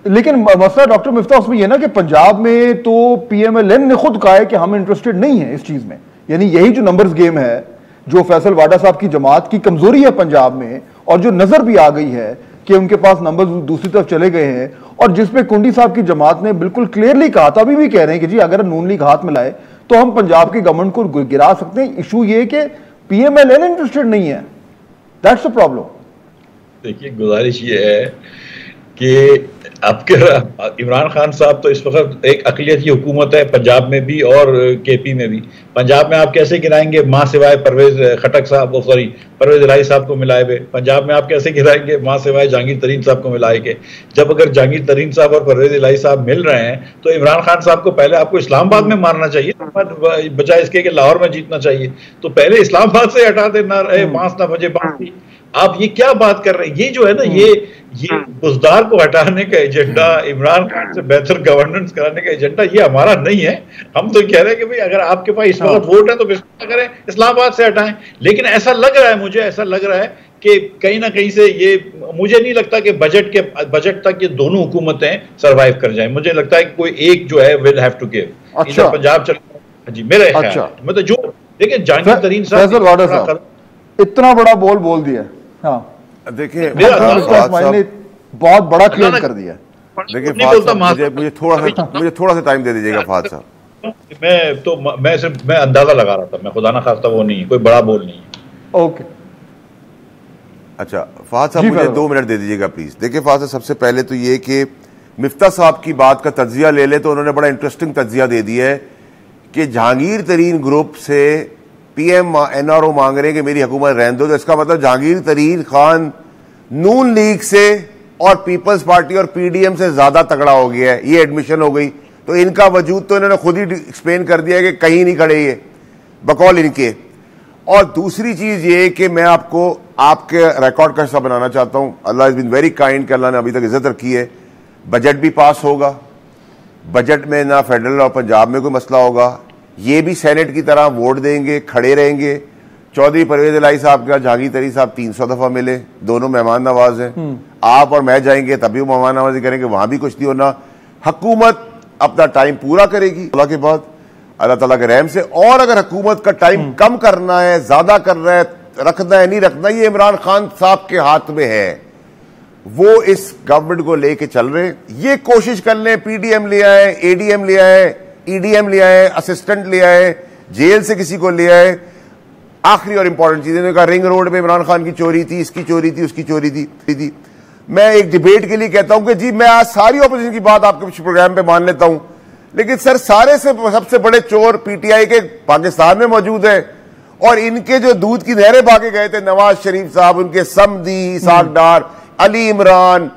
लेकिन मसला डॉक्टर मिफ्ता उसमें यह ना कि पंजाब में तो पीएमएलएन ने खुद कहा है कि हम इंटरेस्टेड नहीं है इस चीज में, यानी यही जो नंबर्स गेम है, जो फैसल वाडा साहब की जमात की कमजोरी है पंजाब में, और जो नजर भी आ गई है कि उनके पास नंबर्स दूसरी तरफ चले गए हैं, और जिसपे कुंडी साहब की जमात ने बिल्कुल क्लियरली कहा था, अभी भी कह रहे हैं कि जी अगर नून लीग हाथ मिलाए तो हम पंजाब की गवर्नमेंट को गिरा सकते हैं। इशू ये कि पीएमएलएन इंटरेस्टेड नहीं है, दैट्स द प्रॉब्लम। देखिए गुजारिश ये है कि आपके इमरान खान साहब तो इस वक्त एक अक़लियती हुकूमत है पंजाब में भी और केपी में भी। पंजाब में आप कैसे गिराएंगे मां सिवाय परवेज खटक साहब, वो सॉरी परवेज इलाही साहब को मिलाए हुए, पंजाब में आप कैसे गिराएंगे मां सिवाय जहांगीर तरीन साहब को मिलाए के। जब अगर जहांगीर तरीन साहब और परवेज इलाही साहब मिल रहे हैं तो इमरान खान साहब को पहले आपको इस्लामाबाद में मारना चाहिए बजाय इसके कि लाहौर में जीतना चाहिए। तो पहले इस्लामाबाद से हटा देना, बांस ना बजे बांस। आप ये क्या बात कर रहे हैं? ये जो है ना ये बुजदार को हटाने का एजेंडा, इमरान खान से बेहतर गवर्नेंस कराने का एजेंडा ये हमारा नहीं है। हम तो कह रहे हैं कि भाई अगर आपके पास इस वक्त वोट है तो बिस्मिल्लाह करें, इस्लामाबाद से हटाएं। लेकिन ऐसा लग रहा है, मुझे ऐसा लग रहा है कि कहीं ना कहीं से ये, मुझे नहीं लगता कि बजट तक ये दोनों हुकूमतें सरवाइव कर जाए। मुझे लगता है कि कोई एक जो है विल हैव टू गिव। अच्छा, पंजाब चल जी मेरे ख्याल मतलब जो देखिए जहांगीर तरीन साहब इतना बड़ा बोल दिया। हाँ देखिए बहुत बड़ा क्लेम कर दिया। देखिए मुझे थोड़ा सा टाइम दे दीजिएगा फहद साहब। मैं अंदाजा लगा रहा था, मैं खुदा ना खास्ता वो नहीं है, कोई बड़ा बोल नहीं है। ओके अच्छा फहद साहब मुझे 2 मिनट दे दीजिएगा प्लीज। देखिए फहद साहब सबसे पहले तो ये कि मिफ्ता साहब की बात का तज्जिया ले ले तो उन्होंने बड़ा इंटरेस्टिंग तज्जिया दे दिया है कि जहांगीर तरीन ग्रुप से पीएम एनआरओ मांग रहे हैं कि मेरी हुकूमत रहने दो, तो इसका मतलब जहांगीर तरीन खान नून लीग से और पीपल्स पार्टी और पीडीएम से ज्यादा तगड़ा हो गया है, ये एडमिशन हो गई। तो इनका वजूद तो इन्होंने खुद ही एक्सप्लेन कर दिया कि कहीं नहीं खड़े ये बकौल इनके। और दूसरी चीज ये कि मैं आपको आपके रिकॉर्ड का हिस्सा बनाना चाहता हूं। अल्लाह इज बीन वेरी काइंड कि अल्लाह ने अभी तक इज्जत रखी है। बजट भी पास होगा, बजट में ना फेडरल और पंजाब में कोई मसला होगा, ये भी सेनेट की तरह वोट देंगे, खड़े रहेंगे। चौधरी परवेज इलाही साहब के जहांगीर तरीन साहब 300 दफा मिले, दोनों मेहमान नवाज हैं। आप और मैं जाएंगे तभी वो मेहमान नवाजी करेंगे, वहां भी कुछ नहीं होना। हुकूमत अपना टाइम पूरा करेगी अल्लाह के बाद, अल्लाह ताला के रहम से। और अगर हुकूमत का टाइम कम करना है, ज्यादा करना है, रखना है नहीं रखना, ये इमरान खान साहब के हाथ में है। वो इस गवर्नमेंट को लेके चल रहे, ये कोशिश कर लें पीडीएम ले आए, एडीएम ले आए, ईडीएम ले आए, असिस्टेंट ले आए, जेल से किसी को ले आए। आखिरी और इंपॉर्टेंट चीज इन्होंने कहा रिंग रोड में इमरान खान की चोरी थी, इसकी चोरी थी, उसकी चोरी थी। मैं एक डिबेट के लिए कहता हूं कि जी मैं आज सारी ऑपोजिशन की बात आपके प्रोग्राम पे मान लेता हूं, लेकिन सर सारे से सबसे बड़े चोर पीटीआई के पाकिस्तान में मौजूद है। और इनके जो दूध की नहरें भागे गए थे, नवाज शरीफ साहब, उनके समदी इसाक डार, अली इमरान,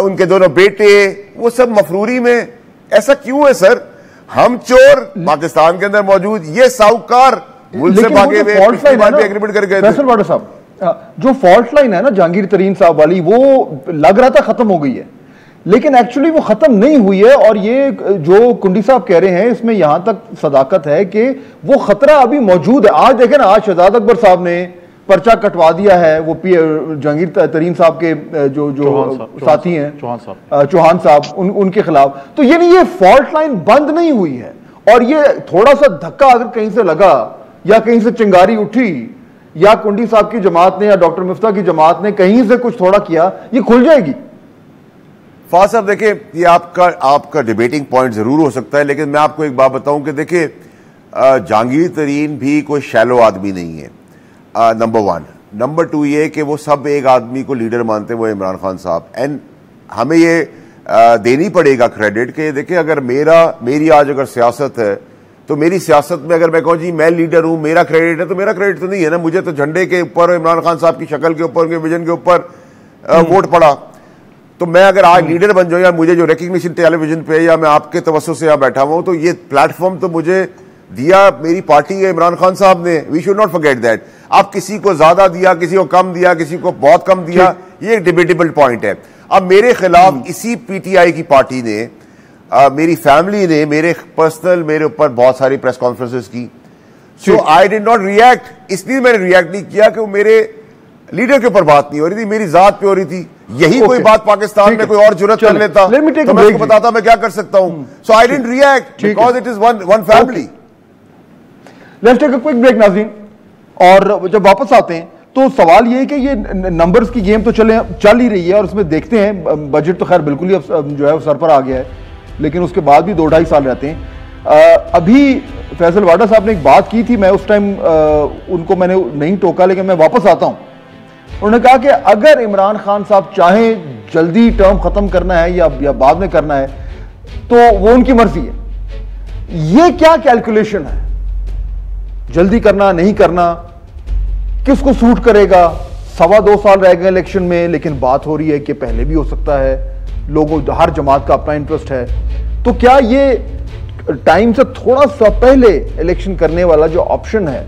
उनके दोनों बेटे, वो सब मफरूरी में। ऐसा क्यों है सर? हम चोर पाकिस्तान के अंदर मौजूद, ये साहूकार मुल्क से भागे हुए एग्रीमेंट कर गए थे। साहब जो फॉल्ट लाइन है ना जहांगीर तरीन साहब वाली, वो लग रहा था खत्म हो गई है, लेकिन एक्चुअली वो खत्म नहीं हुई है। और ये जो कुंडी साहब कह रहे हैं इसमें यहां तक सदाकत है कि वो खतरा अभी मौजूद है। आज देखें ना, आज शहजाद अकबर साहब ने पर्चा कटवा दिया है, वो जहांगीर तरीन साहब के जो साथी हैं चौहान साहब उनके खिलाफ। तो ये फॉल्ट लाइन बंद नहीं हुई है। और ये थोड़ा सा धक्का अगर कहीं से लगा या कहीं से चिंगारी उठी या कुंडी साहब की जमात ने या डॉक्टर मिफ्ता की जमात ने कहीं से कुछ थोड़ा किया, ये खुल जाएगी। फाज साहब देखिए, ये आपका डिबेटिंग पॉइंट जरूर हो सकता है, लेकिन मैं आपको एक बात बताऊं कि देखिए जहांगीर तरीन भी कोई शैलो आदमी नहीं है, नंबर 1। नंबर 2 ये कि वो सब एक आदमी को लीडर मानते हैं, वो इमरान खान साहब। एंड हमें ये देनी पड़ेगा क्रेडिट कि देखिए अगर मेरी आज अगर सियासत है तो मेरी सियासत में अगर मैं कहूँ जी मैं लीडर हूं, मेरा क्रेडिट है, तो मेरा क्रेडिट तो नहीं है ना। मुझे तो झंडे के ऊपर, इमरान खान साहब की शक्ल के ऊपर, उनके विजन के ऊपर वोट पड़ा। तो मैं अगर आज लीडर बन जाऊं या मुझे जो रिकग्निशन टेलीविजन पे या मैं आपके तवज्जो से यहां बैठा हुआ हूं, तो ये प्लेटफॉर्म तो मुझे दिया मेरी पार्टी है, इमरान खान साहब ने। We should not forget that. आप किसी को ज्यादा दिया, किसी को कम दिया, किसी को बहुत कम दिया, ये एक डिबेटेबल पॉइंट है। अब मेरे खिलाफ इसी पीटीआई की पार्टी ने, मेरी फैमिली ने मेरे ऊपर बहुत सारी प्रेस कॉन्फ्रेंसेस की। सो आई डिड नॉट रिएक्ट। इसलिए मैंने रिएक्ट नहीं किया कि वो मेरे लीडर के ऊपर बात नहीं हो रही थी, मेरी जात पे हो रही थी। यही कोई बात पाकिस्तान में कोई और जुर्रत कर लेता तो मैं उसको बताता मैं क्या कर सकता हूं। So I didn't react because it is one family. Let's take a quick break नाज़रीन, और जब वापस आते हैं तो सवाल ये है कि ये नंबर्स की गेम तो चल ही रही है, और उसमें देखते हैं बजट तो खैर बिल्कुल ही जो है सर पर आ गया है, लेकिन उसके बाद भी 2-2.5 साल रहते हैं। अभी फैसल वाडा साहब ने एक बात की थी, मैं उस टाइम उनको मैंने नहीं टोका, लेकिन मैं वापस आता हूं। उन्होंने कहा कि अगर इमरान खान साहब चाहें जल्दी टर्म खत्म करना है या बाद में करना है तो वो उनकी मर्जी है। ये क्या कैलकुलेशन है, जल्दी करना नहीं करना, किसको सूट करेगा? 2.25 साल रह गए इलेक्शन में, लेकिन बात हो रही है कि पहले भी हो सकता है, लोगों हर जमात का अपना इंटरेस्ट है। तो क्या ये टाइम से थोड़ा सा पहले इलेक्शन करने वाला जो ऑप्शन है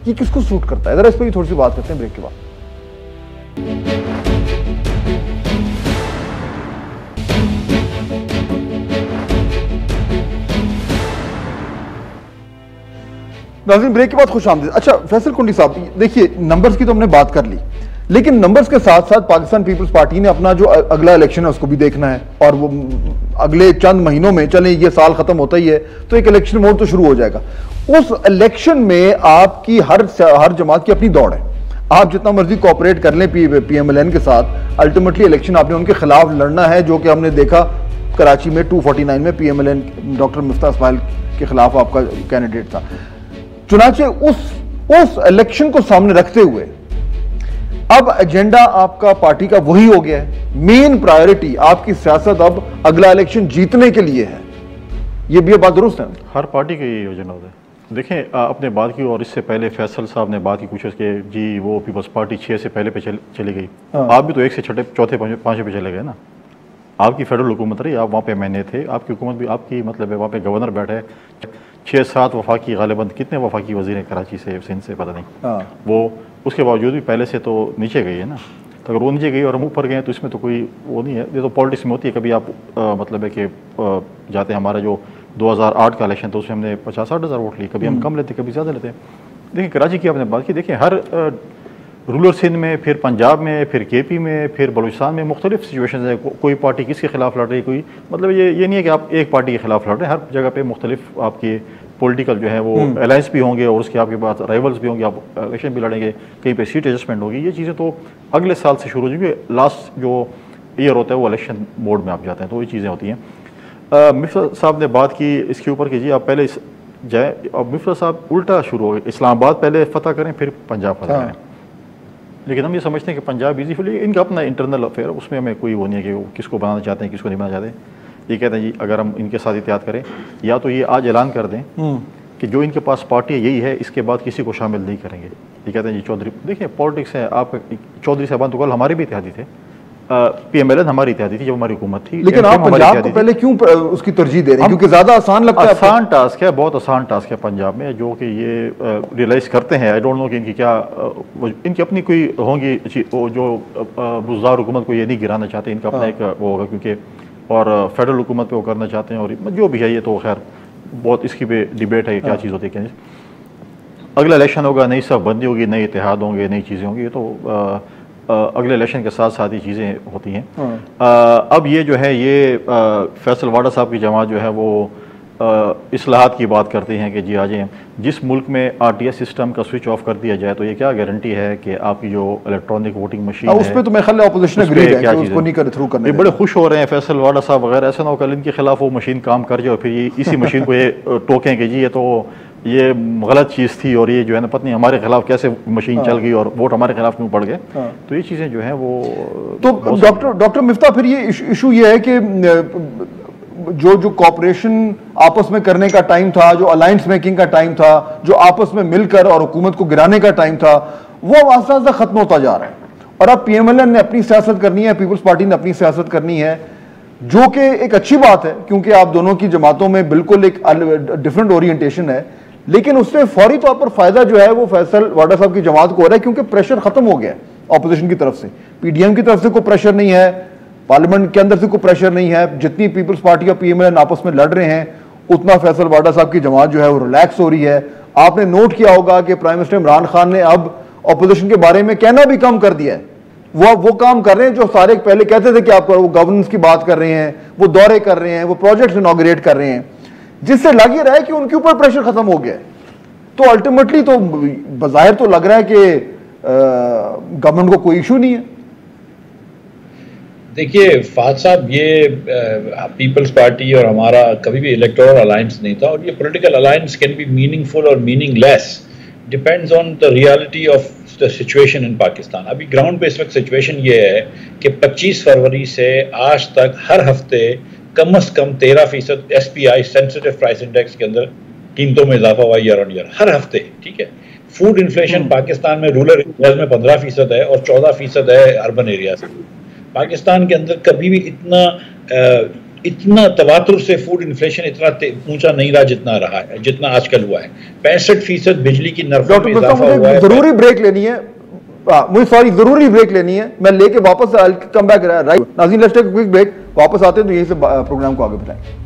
ये किसको सूट करता है? जरा इस पर भी थोड़ी सी बात करते हैं ब्रेक के बाद। नाज़रीन ब्रेक के बाद खुश आमदीद। अच्छा फैसल कुंडी साहब, देखिए नंबर्स की तो हमने बात कर ली, लेकिन नंबर्स के साथ साथ पाकिस्तान पीपल्स पार्टी ने अपना जो अगला इलेक्शन है उसको भी देखना है, और वो अगले चंद महीनों में, चलें ये साल खत्म होता ही है तो एक इलेक्शन मोड तो शुरू हो जाएगा। उस इलेक्शन में आपकी हर जमात की अपनी दौड़ है। आप जितना मर्जी कोऑपरेट कर लें PMLN के साथ, अल्टीमेटली इलेक्शन आपने उनके खिलाफ लड़ना है, जो कि हमने देखा कराची में 249 में PMLN डॉक्टर मिफ्ता इस्माइल के खिलाफ आपका कैंडिडेट था। चुनाचे उस इलेक्शन को सामने रखते हुए अब एजेंडा आपका पार्टी का वही हो गया है, मेन प्रायोरिटी आपकी सियासत अब अगला इलेक्शन जीतने के लिए है। ये भी बात दुरुस्त है? हर पार्टी का ये योजना होता है। देखें आपने बात की, और इससे पहले फैसल साहब ने बात की कुछ कि जी वो पीपल्स पार्टी 6 से पहले पे चली गई। आप भी तो 1 से छठे चौथे पांचवें पे चले गए ना। आपकी फेडरल हुकूमत रही, आप वहाँ पे महीने थे, आपकी हुकूमत भी आपकी, मतलब है वहाँ पे गवर्नर बैठे, 6-7 वफाकी गालिबन कितने वफाकी वजीर हैं कराची से, सिंध से, पता नहीं। वो उसके बावजूद भी पहले से तो नीचे गई है ना। तो अगर वो नीचे गई और हम ऊपर गए तो इसमें तो कोई वो नहीं है। ये तो पॉलिटिक्स में होती है। कभी आप मतलब है कि जाते हैं, हमारा जो 2008 का इलेक्शन तो उसमें हमने 50-60 हज़ार वोट लिए, कभी हम कम लेते कभी ज़्यादा लेते हैं। देखिए कराची की आपने बात की, देखिए हर रूरल सिंध में, फिर पंजाब में, फिर KP में, फिर बलूचिस्तान में मुख्तलिफ सिचुएशन है। कोई पार्टी किसके खिलाफ लड़ रही, कोई मतलब ये नहीं है कि आप एक पार्टी के खिलाफ लड़ रहे हैं। हर जगह पे मुख्तलिफ आपके पॉलिटिकल जो है वो अलायंस भी होंगे, और उसके आपके पास राइवल्स भी होंगे, आप इलेक्शन भी लड़ेंगे, कहीं पे सीट एडजस्टमेंट होगी। ये चीज़ें तो अगले साल से शुरू हो जाएंगी। लास्ट जो ईयर होता है वो इलेक्शन मोड में आप जाते हैं, तो ये चीज़ें होती हैं। मिफ्ता साहब ने बात की इसके ऊपर कि जी आप पहले जाए, और मिफ्ता साहब उल्टा शुरू हो गए, इस्लामाबाद पहले फतह करें फिर पंजाब फतह करें। लेकिन हम ये समझते हैं कि पंजाब ईजीफुली इनका अपना इंटरनल अफेयर है, उसमें हमें कोई वो नहीं है कि वो किसको बनाना चाहते हैं किसको नहीं बनाना चाहते। ये कहते हैं जी अगर हम इनके साथ इत्तेहाद करें, या तो ये आज ऐलान कर दें कि जो इनके पास पार्टी यही है, इसके बाद किसी को शामिल नहीं करेंगे। ये कहते हैं जी चौधरी, देखिए पॉलिटिक्स है, आप चौधरी साहबान तो कल हमारे भी इत्तेहादी थे, PMLN हमारी इत्तेहादी थी जब हमारी हुकूमत थी। लेकिन आप पंजाब को पहले क्यों उसकी तरजीह दे रहे हैं? क्योंकि ज्यादा आसान लगता है। आसान टास्क है, बहुत आसान टास्क है पंजाब में, जो कि ये रियलाइज करते हैं। आई डोंट नो कि इनकी क्या इनकी अपनी कोई होंगी जो बुज़दार हुकूमत को ये नहीं गिराना चाहते, इनका अपना एक वो होगा, क्योंकि और फेडरल हुकूमत पे वो करना चाहते हैं, और जो भी है ये तो खैर बहुत इसकी पे डिबेट है क्या चीज़ होती है क्या नहीं। अगला इलेक्शन होगा, नई सब बंदी होगी, नए इत्तेहाद होंगे, नई चीज़ें होंगी, ये तो अगले इलेक्शन के साथ साथ ही चीज़ें होती हैं। अब ये जो है ये फैसल वाडा साहब की जमात जो है वो इस्लाहात की बात करते हैं कि जी आ जाए, जिस मुल्क में RTS सिस्टम का स्विच ऑफ कर दिया जाए तो ये क्या गारंटी है कि आपकी जो इलेक्ट्रॉनिक वोटिंग मशीन है, उस पर तो मैं ख्याल ऑपोजिशन एग्री है कि उसको नहीं कर थ्रू करने। ये बड़े खुश हो रहे हैं फैसल वाडा साहब वगैरह, ऐसा ना हो कल इनके खिलाफ वो मशीन काम कर जाए, फिर ये इसी मशीन को ये टोकें कि जी ये तो ये गलत चीज़ थी, और ये जो है ना पत्नी हमारे खिलाफ कैसे मशीन चल गई और वोट हमारे खिलाफ क्यों पड़ गए। तो ये चीज़ें जो हैं वो तो डॉक्टर मिफ्ता, फिर ये इशू ये है कि जो कॉपरेशन आपस में करने का टाइम था, जो अलायंस मेकिंग का टाइम था, जो आपस में मिलकर और हुकूमत को गिराने का टाइम था, वो आस्ता आस्ता खत्म होता जा रहा है। और अब पीएमएलएन ने अपनी सियासत करनी है, पीपल्स पार्टी ने अपनी सियासत करनी है, जो कि एक अच्छी बात है क्योंकि आप दोनों की जमातों में बिल्कुल एक डिफरेंट ओरिएंटेशन है। लेकिन उससे फौरी तौर पर फायदा जो है वो फैसल वाडा साहब की जमात को हो रहा है क्योंकि प्रेशर खत्म हो गया ऑपोजिशन की तरफ से, पीडीएम की तरफ से कोई प्रेशर नहीं है, पार्लियामेंट के अंदर से कोई प्रेशर नहीं है। जितनी पीपल्स पार्टी और पीएमएलएन आपस में लड़ रहे हैं उतना फैसल वाडा साहब की जमात जो है वो रिलैक्स हो रही है। आपने नोट किया होगा कि प्राइम मिनिस्टर इमरान खान ने अब ऑपोजिशन के बारे में कहना भी कम कर दिया है। वो काम कर रहे हैं जो सारे पहले कहते थे कि आप वो गवर्नेंस की बात कर रहे हैं, वो दौरे कर रहे हैं, वो प्रोजेक्ट्स इनॉग्रेट कर रहे हैं, जिससे लग ही रहा है कि उनके ऊपर प्रेशर खत्म हो गया है। तो अल्टीमेटली तो बज़ाहिर तो लग रहा है कि गवर्नमेंट को कोई इशू नहीं है। देखिए फाद साहब, ये पीपल्स पार्टी और हमारा कभी भी इलेक्टोरल अलायंस नहीं था, और ये political alliance can be meaningful और meaningless, depends on the reality of the situation in Pakistan. अभी ग्राउंड पे इस वक्त सिचुएशन ये है कि 25 फरवरी से आज तक हर हफ्ते कम से कम 13% SPI सेंसिटिव प्राइस इंडेक्स के अंदर कीमतों में इजाफा हुआ ईयर ऑन ईयर, हर हफ्ते। ठीक है, फूड इन्फ्लेशन पाकिस्तान में रूरल एरियाज में 15% है और 14% है अर्बन एरियाज में। पाकिस्तान के अंदर कभी भी इतना तवातुर से फूड इन्फ्लेशन इतना ऊंचा नहीं रहा जितना रहा है, जितना आजकल हुआ है। 65% बिजली की नरफों में इजाफा हुआ है। जरूरी ब्रेक लेनी है, मुझे जरूरी ब्रेक लेनी है, मैं लेके वापस कम बैक राइट नाज़रीन, let's take a quick break, वापस आते हैं तो यहीं से प्रोग्राम को आगे बढ़ाएं।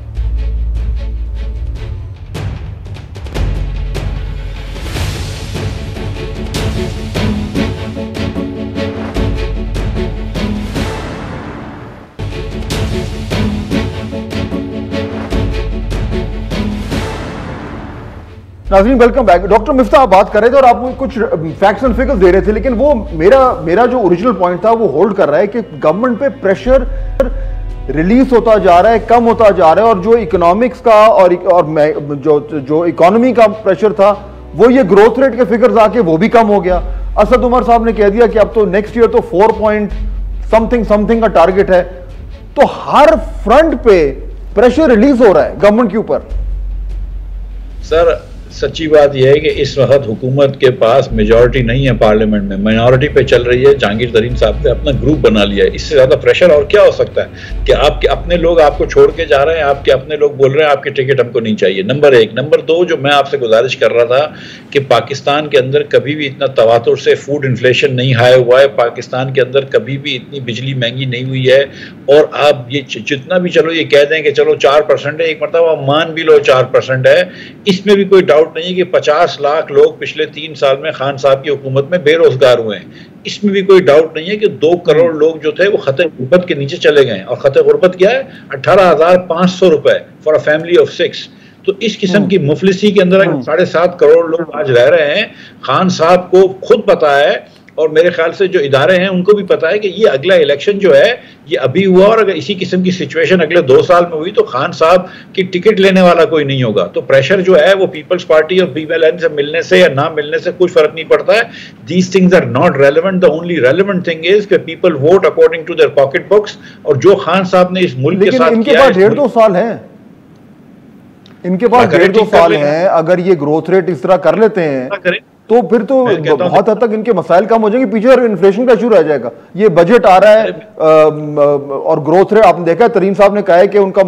नाज़रीन वेलकम बैक। डॉक्टर मिफ्ता आप बात कर रहे थे और आप कुछ फैक्ट्स एंड फिगर्स दे रहे थे, लेकिन वो मेरा जो ओरिजिनल पॉइंट था वो होल्ड कर रहा है कि गवर्नमेंट पे प्रेशर रिलीज होता जा रहा है, कम होता जा रहा है, और जो इकोनॉमिक्स का और जो इकोनॉमी का प्रेशर था वो ये ग्रोथ रेट के फिगर्स आके वो भी कम हो गया। असद उमर साहब ने कह दिया कि अब तो नेक्स्ट ईयर तो 4.something का टारगेट है। तो हर फ्रंट पे प्रेशर रिलीज हो रहा है गवर्नमेंट के ऊपर। सर सच्ची बात यह है कि इस वक्त हुकूमत के पास मेजॉरिटी नहीं है पार्लियामेंट में, माइनॉरिटी पे चल रही है। जहांगीर तरीन साहब ने अपना ग्रुप बना लिया है, इससे ज्यादा प्रेशर और क्या हो सकता है कि आपके अपने लोग आपको छोड़ के जा रहे हैं, आपके अपने लोग बोल रहे हैं आपकी टिकट हमको नहीं चाहिए। नंबर 1। नंबर 2, जो मैं आपसे गुजारिश कर रहा था कि पाकिस्तान के अंदर कभी भी इतना तवातुर से फूड इन्फ्लेशन नहीं हाई हुआ है, पाकिस्तान के अंदर कभी भी इतनी बिजली महंगी नहीं हुई है। और आप ये जितना भी चलो ये कह दें कि चलो 4% है, एक मरतबा मान भी लो 4% है, इसमें भी कोई डाउट नहीं है कि 50 लाख लोग पिछले 3 साल में खान साहब की हुकूमत में बेरोजगार हुए हैं। इसमें भी कोई डाउट नहीं है कि 2 करोड़ लोग जो थे वो खत गुर्बत के नीचे चले गए, और खत गुर्बत क्या है? 18,500 रुपए फॉर अ फैमिली ऑफ 6। तो इस किस्म की मुफलिसी के अंदर 7.5 करोड़ लोग आज रह रहे हैं। खान साहब को खुद पता है और मेरे ख्याल से जो इदारे हैं उनको भी पता है कि ये अगला इलेक्शन जो है ये अभी हुआ, और अगर इसी किस्म की सिचुएशन अगले 2 साल में हुई तो खान साहब की टिकट लेने वाला कोई नहीं होगा। तो प्रेशर जो है वो पीपल्स पार्टी और पीएमएलएन से मिलने से या ना मिलने से कुछ फर्क नहीं पड़ता है। These things are not relevant, the only relevant thing is कि people vote according to their pocket books. और जो खान साहब ने इस मुल्क के साथ इनके पास 1.5-2 साल है, इनके पास 1.5-2 साल है। अगर ये ग्रोथ रेट इस तरह कर लेते हैं तो फिर तो बहुत हद तक इनके मसाइल कम हो जाएंगे, पीछे और इन्फ्लेशन का इशू रह जाएगा। ये बजट आ रहा है और ग्रोथ रेट आपने देखा, तरीन साहब ने कहा है कि उनका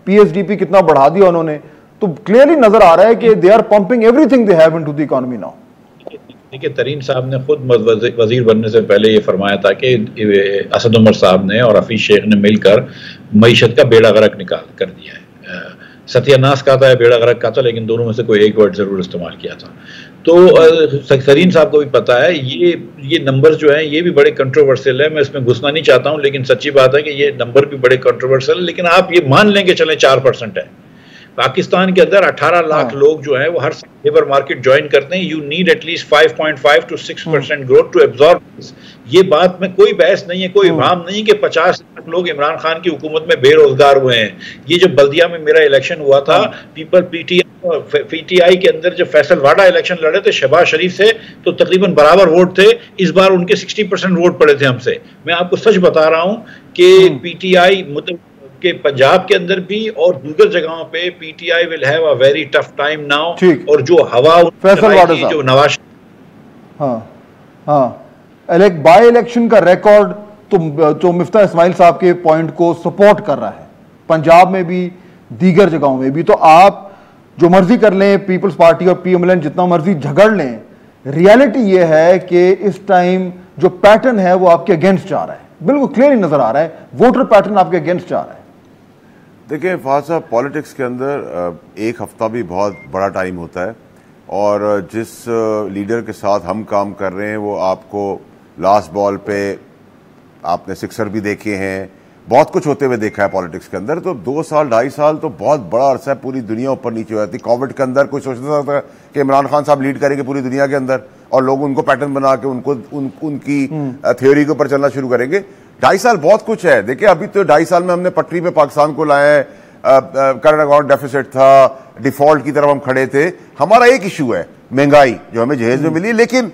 पीएसडीपी कितना बढ़ा दिया उन्होंने, तो क्लियरली नजर आ रहा है कि they are pumping everything they have into the economy now. देखिए तरीन साहब ने खुद वजीर बनने से पहले ये फरमाया था कि असद उमर साहब ने और हफीज शेख ने मिलकर मईशत का बेड़ा गर्क कर दिया है। सत्यानाश का था, बेड़ा गर्क का था, लेकिन दोनों में से कोई एक वर्ड जरूर इस्तेमाल किया था। तो तरीन साहब को भी पता है ये नंबर जो हैं ये भी बड़े कंट्रोवर्शियल है। मैं इसमें घुसना नहीं चाहता हूं, लेकिन सच्ची बात है कि ये नंबर भी बड़े कंट्रोवर्शियल है। लेकिन आप ये मान लें कि चलें 4% है। पाकिस्तान के अंदर 18 लाख लोग जो हैं वो हर लेबर मार्केट ज्वाइन करते हैं। You need at least 5.5 to 6% growth to absorb. ये बात में कोई बहस नहीं है, कोई इबाम नहीं कि 50 लाख लोग इमरान खान की हुकूमत में बेरोजगार हुए हैं। ये जो बल्दिया में मेरा इलेक्शन हुआ था, पीटीआई के अंदर जब फैसल वाडा इलेक्शन लड़े थे शहबाज शरीफ से, तो तकरीबन बराबर वोट थे। इस बार उनके 60% वोट पड़े थे हमसे। मैं आपको सच बता रहा हूं कि पीटीआई के पंजाब के अंदर भी और दूसर जगहों पे PTI will have a very tough time now. और जो हवा फैसल वाडा जो नवाज बाय इलेक्शन का रिकॉर्ड तो मिफ्ता इस्माइल साहब के पॉइंट को सपोर्ट कर रहा है, पंजाब में भी दीगर जगहों में भी। तो आप जो मर्जी कर लें, पीपल्स पार्टी और पीएमएलएन जितना मर्जी झगड़ लें, रियलिटी ये है कि इस टाइम जो पैटर्न है वो आपके अगेंस्ट जा रहा है, बिल्कुल क्लियरली नजर आ रहा है, वोटर पैटर्न आपके अगेंस्ट जा रहा है। देखिए फवाद साहब, पॉलिटिक्स के अंदर एक हफ्ता भी बहुत बड़ा टाइम होता है, और जिस लीडर के साथ हम काम कर रहे हैं वो आपको लास्ट बॉल पे आपने सिक्सर भी देखे हैं, बहुत कुछ होते हुए देखा है पॉलिटिक्स के अंदर। तो 2 साल 2.5 साल तो बहुत बड़ा अरसा है, पूरी दुनिया ऊपर नीचे हो जाती। कोविड के अंदर कोई सोचता था कि इमरान खान साहब लीड करेंगे पूरी दुनिया के अंदर और लोग उनको पैटर्न बना के उनकी थ्योरी के ऊपर चलना शुरू करेंगे। 2.5 साल बहुत कुछ है। देखिए अभी तो 2.5 साल में हमने पटरी पे पाकिस्तान को लाया है, करंट अकाउंट डेफिसिट था, डिफॉल्ट की तरफ हम खड़े थे। हमारा एक इशू है महंगाई जो हमें जहेज में मिली, लेकिन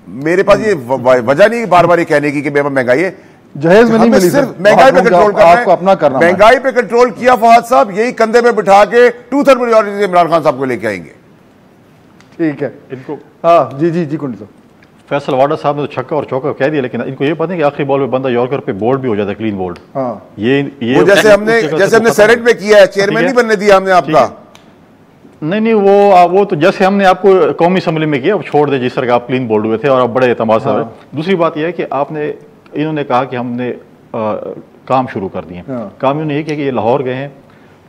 मेरे पास ये वजह नहीं बार बार ये कहने की कि बेबा महंगाई है, जहेज में नहीं मिली, सिर्फ महंगाई पे कंट्रोल करना है, आपको अपना करना, महंगाई पे कंट्रोल किया फवाद साहब, यही कंधे पे बिठा के 2/3 मेजॉरिटी से इमरान खान साहब को लेके आएंगे। ठीक है इनको, हाँ जी कुंडी साहब। फैसल वाडा साहब ने तो छक्का और चौका कह दिया, लेकिन इनको ये पता है कि आखिरी बॉल पे बंदा यॉर्कर पे बोल्ड भी हो जाता है, क्लीन बोल्ड। हाँ। ये जैसे हमने सेनेट में किया है, चेयरमैन नहीं बनने दिया हमने आपका। नहीं वो तो जैसे हमने आपको कौमी असम्बली में किया, अब छोड़ दे जिस तरह आप क्लीन बोल्ड हुए थे और अब बड़े एतमाद से। दूसरी बात यह है कि आपने, इन्होंने कहा कि हमने काम शुरू कर दिए। काम इन्होंने ये किया कि ये लाहौर गए हैं,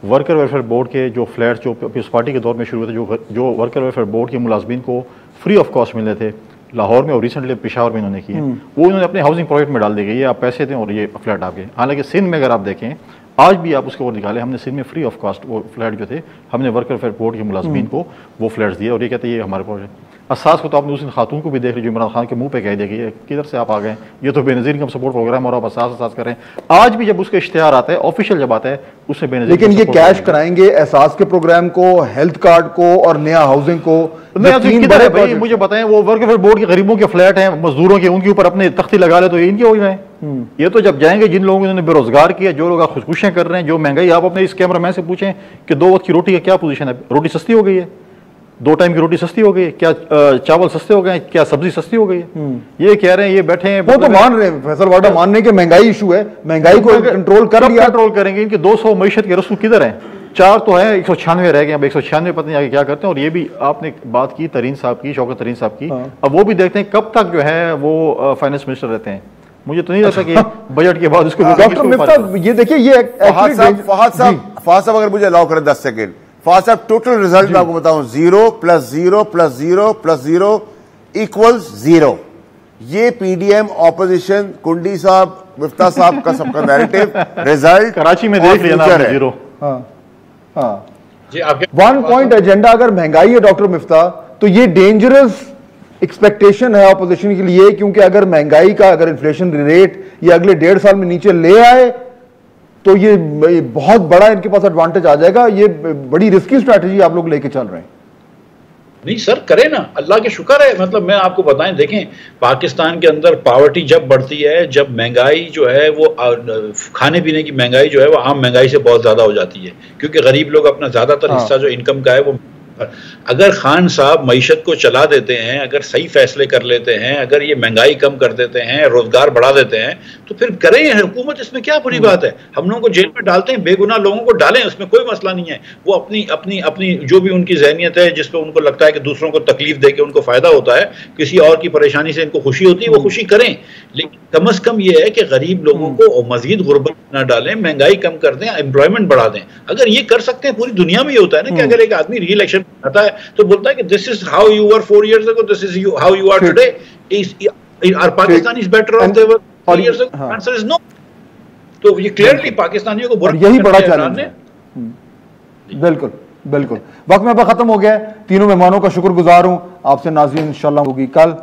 वर्कर वेलफेयर बोर्ड के जो फ्लैट जो पीपल्स पार्टी के दौर में शुरू हुए थे, जो वर्कर वेलफेयर बोर्ड के मुलाजमीन को फ्री ऑफ कॉस्ट मिलने थे लाहौर में और रिसेंटली पेशावर में इन्होंने किए, वो इन्होंने अपने हाउसिंग प्रोजेक्ट में डाल दिए, ये आप पैसे दें और ये फ्लैट आपके। हालांकि सिंध में अगर आप देखें आज भी आप उसको और निकालें, हमने सिंध में फ्री ऑफ कॉस्ट वो फ्लैट जो थे हमने वर्कर वेलफेयर बोर्ड के मुलाजमीन को वो फ्लैट्स दिए, और ये कहते हैं ये हमारे प्रोजेक्ट। असास को तो आपने उस दिन खातून को भी देख लीजिए, इमरान खान के मुंह पे कह दिया कि ये किधर से आप आ गए, ये तो बेनज़ीर इनकम सपोर्ट प्रोग्राम और आप असास कर रहे हैं। आज भी जब उसका इश्तिहार आता है ऑफिशियल जब आता है उसमें बेनज़ीर, लेकिन ये कैश कराएंगे एहसास के प्रोग्राम को, हेल्थ कार्ड को और नया हाउसिंग को। भाई मुझे बताएं, वो वर्कर वेलफेयर बोर्ड के गरीबों के फ्लैट हैं, मजदूरों के, उनके ऊपर अपने तख्ती लगा ले तो ये इनके हो जाए। ये तो जब जाएंगे जिन लोगों ने बेरोजगार किया, जो लोग खुदकुशियां कर रहे हैं, जो महंगाई, आप अपने इस कैमरामैन से पूछें कि 2 वक्त की रोटी का क्या पोजीशन है। रोटी सस्ती हो गई है, 2 टाइम की रोटी सस्ती हो गई है क्या, चावल सस्ते हो गए, क्या सब्जी सस्ती हो गई है। ये कह रहे हैं, ये बैठे हैं, वो तो मान रहे हैं फैसल वाडा, मान रहे कि महंगाई इशू है, महंगाई को कंट्रोल कर लिया, कंट्रोल करेंगे। इनके 200 मईशत के रसूल किधर हैं? 4 तो है, 196 रह गए, अब 196 पता नहीं आगे क्या करते हैं। और ये भी आपने बात की तरीन साहब की, शौकत तरीन साहब की, अब वो भी देखते हैं कब तक जो है वो फाइनेंस मिनिस्टर रहते हैं। मुझे तो नहीं लगता कि बजट के बाद उसको डॉक्टर मिफ्ता, ये देखिए ये फहाद साहब अगर मुझे अलाउ करें 10 सेकेंड, फहाद साहब टोटल रिजल्ट मैं आपको बताऊं, 0 + 0 + 0 + 0 = 0। ये पीडीएम ऑपोजिशन, कुंडी साहब, मिफ्ता साहब का सबका नैरेटिव रिजल्ट कराची में देख लिया ना, 0। जी आपके 1 पॉइंट एजेंडा अगर महंगाई है डॉक्टर मिफ्ता, तो ये डेंजरस एक्सपेक्टेशन है ऑपोजिशन के लिए, क्योंकि अगर महंगाई का, अगर इन्फ्लेशन रेट ये अगले 1.5 साल में नीचे ले आए तो ये बहुत बड़ा इनके पास एडवांटेज आ जाएगा। ये बड़ी रिस्की स्ट्रैटेजी आप लोग लेके चल रहे हैं। नहीं सर, करें ना, अल्लाह के शुक्र है। मतलब मैं आपको बताएं, देखें पाकिस्तान के अंदर पॉवर्टी जब बढ़ती है, जब महंगाई जो है वो खाने पीने की महंगाई जो है वो आम महंगाई से बहुत ज़्यादा हो जाती है, क्योंकि गरीब लोग अपना ज़्यादातर हिस्सा जो इनकम का है वो, अगर खान साहब मईशत को चला देते हैं, अगर सही फैसले कर लेते हैं, अगर ये महंगाई कम कर देते हैं, रोजगार बढ़ा देते हैं, तो फिर करें हुकूमत, इसमें क्या बुरी बात है। हम लोगों को जेल में डालते हैं, बेगुनाह लोगों को डालें, उसमें कोई मसला नहीं है। वो अपनी अपनी अपनी जो भी उनकी जहनियत है, जिस पे उनको लगता है कि दूसरों को तकलीफ दे के उनको फायदा होता है, किसी और की परेशानी से इनको खुशी होती है, वो खुशी करें। लेकिन कम अज कम ये है कि गरीब लोगों को मजीद गुर्बत न डालें, महंगाई कम कर दें, एम्प्लॉयमेंट बढ़ा दें। अगर ये कर सकते हैं, पूरी दुनिया में ये होता है ना कि अगर एक आदमी री इलेक्शन आता है तो बोलता है कि this is how you were 4 years ago, this is how you are today, are Pakistan is better off they were 4 years ago? Answer is no. तो ये क्लियरली पाकिस्तानियों को यही बड़ा चैलेंज है। बिल्कुल बिल्कुल, वक्त में अब खत्म हो गया है। तीनों मेहमानों का शुक्रगुजार हूं। आपसे नाज़रीन इंशाल्लाह होगी कल।